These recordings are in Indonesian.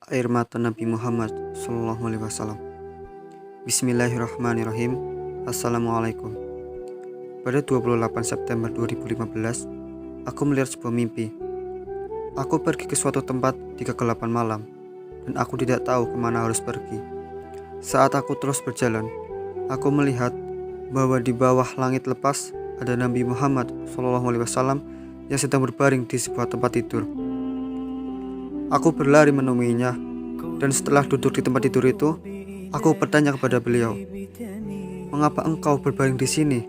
air mata Nabi Muhammad SAW. Bismillahirrahmanirrahim. Assalamualaikum. Pada 28 September 2015, aku melihat sebuah mimpi. Aku pergi ke suatu tempat di kegelapan malam, dan aku tidak tahu kemana harus pergi. Saat aku terus berjalan, aku melihat bahwa di bawah langit lepas ada Nabi Muhammad SAW yang sedang berbaring di sebuah tempat tidur. Aku berlari menemuinya, dan setelah duduk di tempat tidur itu, aku bertanya kepada beliau, "Mengapa engkau berbaring di sini?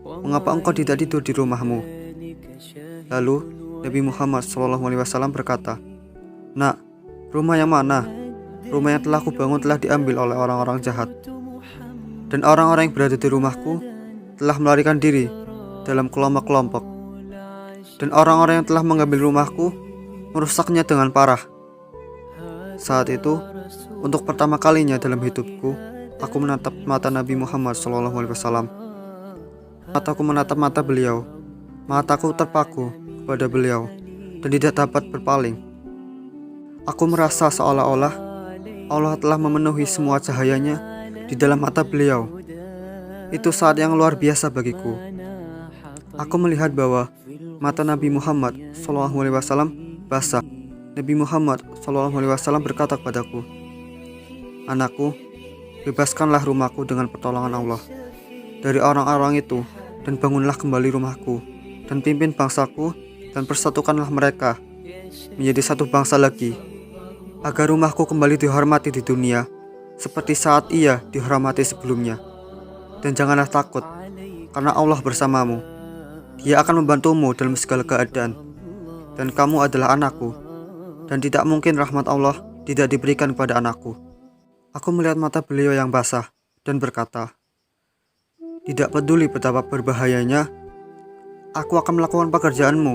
Mengapa engkau tidak tidur di rumahmu?" Lalu Nabi Muhammad SAW berkata, "Nak, rumah yang mana? Rumah yang telah kubangun telah diambil oleh orang-orang jahat. Dan orang-orang yang berada di rumahku telah melarikan diri dalam kelompok-kelompok. Dan orang-orang yang telah mengambil rumahku merusaknya dengan parah." Saat itu, untuk pertama kalinya dalam hidupku, aku menatap mata Nabi Muhammad SAW. Mataku menatap mata beliau. Mataku terpaku kepada beliau dan tidak dapat berpaling. Aku merasa seolah-olah Allah telah memenuhi semua cahayanya di dalam mata beliau. Itu saat yang luar biasa bagiku. Aku melihat bahwa mata Nabi Muhammad SAW basah. Nabi Muhammad SAW berkata kepadaku, "Anakku, bebaskanlah rumahku dengan pertolongan Allah dari orang-orang itu, dan bangunlah kembali rumahku, dan pimpin bangsaku, dan persatukanlah mereka menjadi satu bangsa lagi, agar rumahku kembali dihormati di dunia seperti saat ia dihormati sebelumnya. Dan janganlah takut, karena Allah bersamamu. Dia akan membantumu dalam segala keadaan, dan kamu adalah anakku, dan tidak mungkin rahmat Allah tidak diberikan kepada anakku." Aku melihat mata beliau yang basah dan berkata, "Tidak peduli betapa berbahayanya, aku akan melakukan pekerjaanmu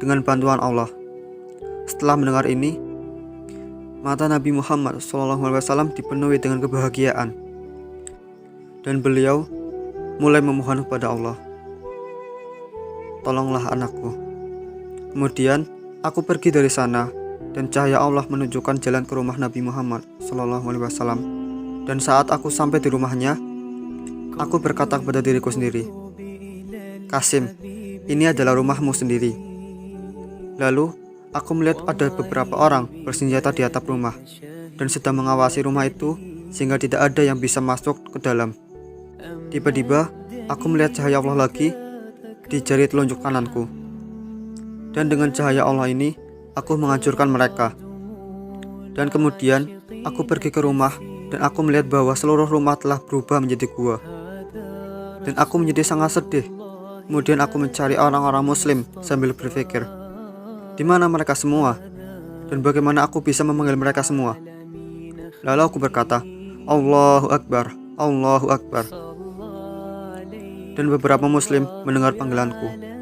dengan bantuan Allah." Setelah mendengar ini, mata Nabi Muhammad SAW dipenuhi dengan kebahagiaan, dan beliau mulai memohon kepada Allah, "Tolonglah anakku." Kemudian aku pergi dari sana, dan cahaya Allah menunjukkan jalan ke rumah Nabi Muhammad SAW. Dan saat aku sampai di rumahnya, aku berkata kepada diriku sendiri, "Kasim, ini adalah rumahmu sendiri." Lalu aku melihat ada beberapa orang bersenjata di atap rumah dan sedang mengawasi rumah itu sehingga tidak ada yang bisa masuk ke dalam. Tiba-tiba aku melihat cahaya Allah lagi di jari telunjuk kananku. Dan dengan cahaya Allah ini, aku menghancurkan mereka. Dan kemudian aku pergi ke rumah, dan aku melihat bahwa seluruh rumah telah berubah menjadi gua. Dan aku menjadi sangat sedih. Kemudian aku mencari orang-orang muslim sambil berpikir, di mana mereka semua? Dan bagaimana aku bisa memanggil mereka semua? Lalu aku berkata, "Allahu Akbar, Allahu Akbar." Dan beberapa muslim mendengar panggilanku,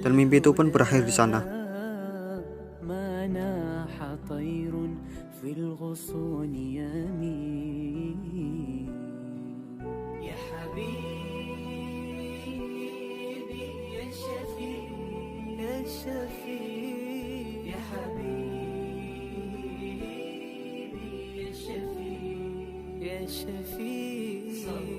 dan mimpi itu pun berakhir di sana. يا شفيع